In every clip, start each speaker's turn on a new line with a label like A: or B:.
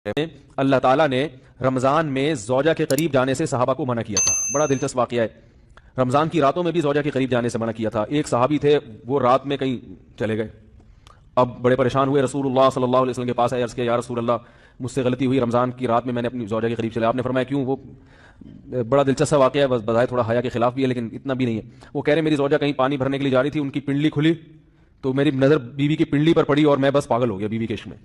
A: اللہ تعالیٰ نے رمضان میں زوجہ کے قریب جانے سے صحابہ کو منع کیا تھا. بڑا دلچسپ واقعہ ہے. رمضان کی راتوں میں بھی زوجہ کے قریب جانے سے منع کیا تھا. ایک صحابی تھے, وہ رات میں کہیں چلے گئے. اب بڑے پریشان ہوئے, رسول اللہ صلی اللہ علیہ وسلم کے پاس آئے, عرض کیا یا رسول اللہ مجھ سے غلطی ہوئی, رمضان کی رات میں میں نے اپنی زوجہ کے قریب چلا. آپ نے فرمایا کیوں؟ وہ بڑا دلچسپ واقعہ ہے, بس بظاہر تھوڑا حیا کے خلاف بھی ہے لیکن اتنا بھی نہیں ہے. وہ کہہ رہے میری زوجہ کہیں پانی بھرنے کے لیے جا رہی تھی, ان کی پنڈلی کھلی تو میری نظر بیوی کی پنڈلی پر پڑی اور میں بس پاگل ہو گیا بیوی کے عشق میں.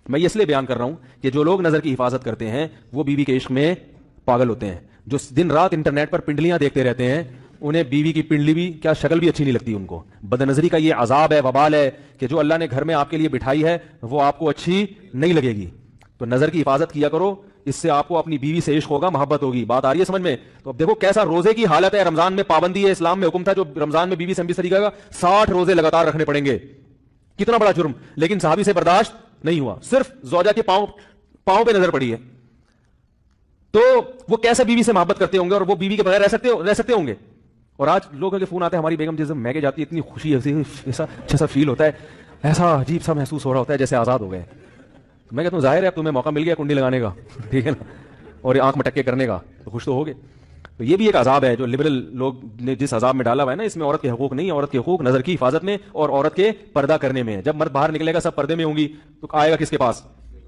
A: میں اس لیے بیان کر رہا ہوں کہ جو لوگ نظر کی حفاظت کرتے ہیں وہ بیوی کے عشق میں پاگل ہوتے ہیں. جو دن رات انٹرنیٹ پر پنڈلیاں دیکھتے رہتے ہیں انہیں بیوی کی پنڈلی بھی کیا شکل بھی اچھی نہیں لگتی ان کو. بد نظری کا یہ عذاب ہے, وبال ہے کہ جو اللہ نے گھر میں آپ کے لیے بٹھائی ہے وہ آپ کو اچھی نہیں لگے گی. تو نظر کی حفاظت کیا کرو, اس سے آپ کو اپنی بیوی سے عشق ہوگا, محبت ہوگی. بات آ رہی ہے سمجھ میں؟ تو اب دیکھو کیسا روزے کی حالت ہے. رمضان میں پابندی ہے, اسلام میں حکم تھا جو رمضان میں بیوی سے بھی طریقہ کا 60 روزے لگاتار رکھنے پڑیں گے. کتنا بڑا جرم, لیکن صحابی سے برداشت نہیں ہوا. صرف زوجہ کے پاؤں پہ نظر پڑی ہے تو وہ کیسے بیوی سے محبت کرتے ہوں گے, اور وہ بیوی کے بغیر رہ سکتے ہوں گے. اور آج لوگوں کے فون آتے ہیں, ہماری بیگم جس میں کے جاتی ہے اتنی خوشی ایسا اچھا سا فیل ہوتا ہے, ایسا عجیب سا محسوس ہو رہا ہوتا ہے جیسے آزاد ہو گئے. میں کہتا ہوں ظاہر ہے اب تمہیں موقع مل گیا کنڈی لگانے کا, ٹھیک ہے نا, اور آنکھ مٹکے کرنے کا, تو خوش تو ہوگے. تو یہ بھی ایک عذاب ہے جو لبرل لوگ نے جس عذاب میں ڈالا ہوا ہے نا, اس میں عورت کے حقوق نہیں ہے. عورت کے حقوق نظر کی حفاظت میں اور عورت کے پردہ کرنے میں. جب مرد باہر نکلے گا سب پردے میں ہوں گی تو آئے گا کس کے پاس؟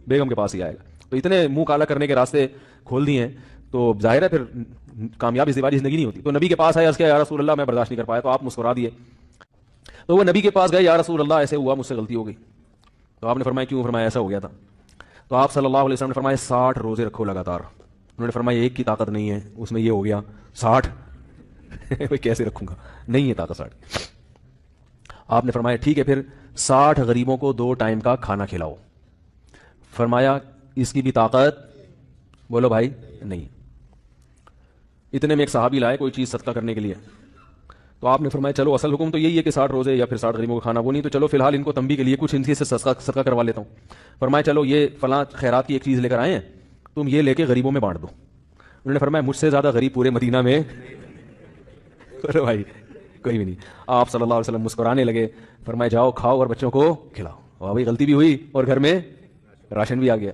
A: بیگم کے پاس ہی آئے گا. تو اتنے منہ کالا کرنے کے راستے کھول دیے ہیں تو ظاہر ہے پھر کامیاب ازدواجی زندگی نہیں ہوتی. تو نبی کے پاس آئے, عرض کیا یا رسول اللہ میں برداشت نہیں کر پایا, تو آپ مسکرا دیے. تو وہ نبی کے پاس گئے, یا رسول اللہ ایسے ہوا, مجھ سے غلطی ہو گئی. تو آپ نے فرمایا کیوں؟ فرمایا ایسا ہو گیا تھا. تو آپ صلی اللہ علیہ وسلم نے فرمایا 60 روزے رکھو لگاتار. انہوں نے فرمایا ایک کی طاقت نہیں ہے, اس میں یہ ہو گیا 60 کیسے رکھوں گا, نہیں ہے طاقت 60. آپ نے فرمایا ٹھیک ہے پھر 60 غریبوں کو 2 ٹائم کا کھانا کھلاؤ. فرمایا اس کی بھی طاقت, بولو بھائی, نہیں. اتنے میں ایک صحابی لائے کوئی چیز صدقہ کرنے کے لیے. تو آپ نے فرمایا چلو اصل حکم تو یہی ہے کہ 60 روزے یا پھر 60 غریبوں کا کھانا, وہ نہیں تو چلو فی الحال ان کو تنبیہ کے لیے کچھ ان سے صدقہ کروا لیتا ہوں. فرمایا چلو یہ فلاں خیرات کی ایک چیز لے کر آئے ہیں, تم یہ لے کے غریبوں میں بانٹ دو. انہوں نے فرمایا مجھ سے زیادہ غریب پورے مدینہ میں بولو بھائی کوئی بھی نہیں. آپ صلی اللہ علیہ وسلم مسکرانے لگے, فرمایا جاؤ کھاؤ اور بچوں کو کھلاؤ. واہ بھائی غلطی بھی ہوئی اور گھر میں راشن بھی آ گیا.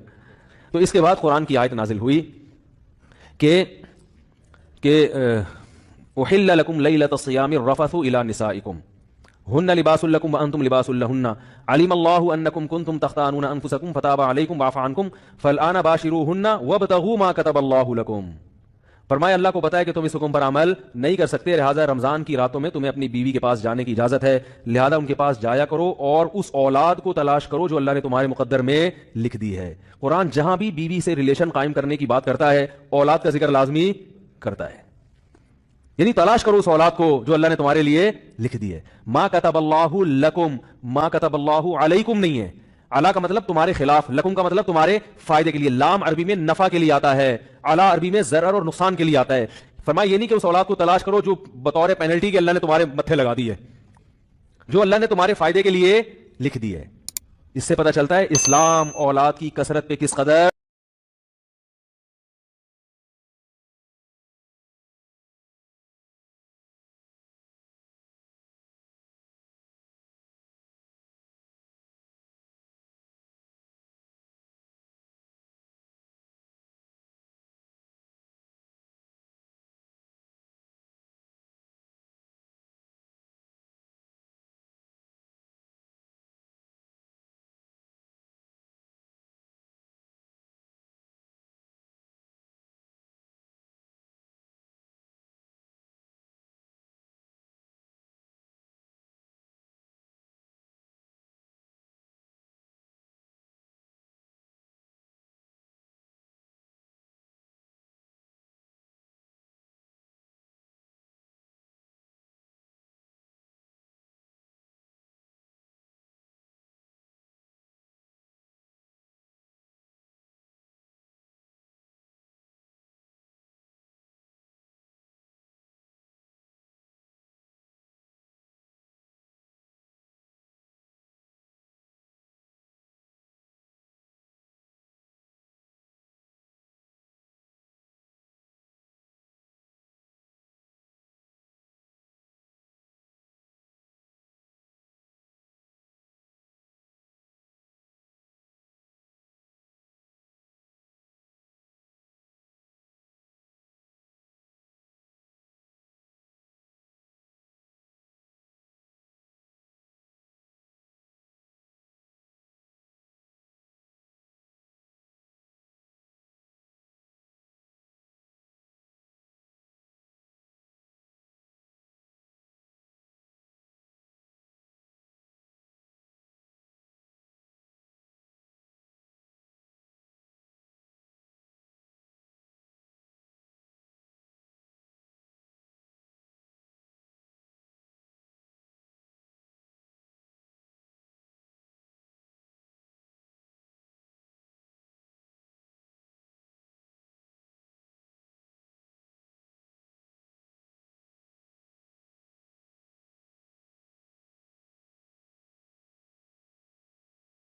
A: تو اس کے بعد قرآن کی آیت نازل ہوئی کہ احل لکم لیلۃ الصیام الرفث الی نسائکم ہن لباس لکم وانتم لباس لہن علم اللہ انکم کنتم تختانون انفسکم فتاب علیکم وعفی عنکم فالآن باشروہن وابتغوا ما کتب اللہ لکم. فرمایا اللہ کو پتا ہے کہ تم اس حکم پر عمل نہیں کر سکتے, لہٰذا رمضان کی راتوں میں تمہیں اپنی بیوی کے پاس جانے کی اجازت ہے, لہٰذا ان کے پاس جایا کرو اور اس اولاد کو تلاش کرو جو اللہ نے تمہارے مقدر میں لکھ دی ہے. قرآن جہاں بھی بیوی سے ریلیشن قائم کرنے کی بات کرتا ہے اولاد کا ذکر لازمی کرتا ہے, یعنی تلاش کرو اس اولاد کو جو اللہ نے تمہارے لیے لکھ دی ہے. ما کتب اللہ لکم, ما کتب اللہ علیکم نہیں ہے. علا کا مطلب تمہارے خلاف, لکم کا مطلب تمہارے فائدے کے لیے. لام عربی میں نفع کے لیے آتا ہے, علا عربی میں ضرر اور نقصان کے لیے آتا ہے. فرمایا یہ نہیں کہ اس اولاد کو تلاش کرو جو بطور پینلٹی کے اللہ نے تمہارے متھے لگا دی ہے, جو اللہ نے تمہارے فائدے کے لیے لکھ دی ہے. اس سے پتہ چلتا ہے اسلام اولاد کی کثرت پہ کس قدر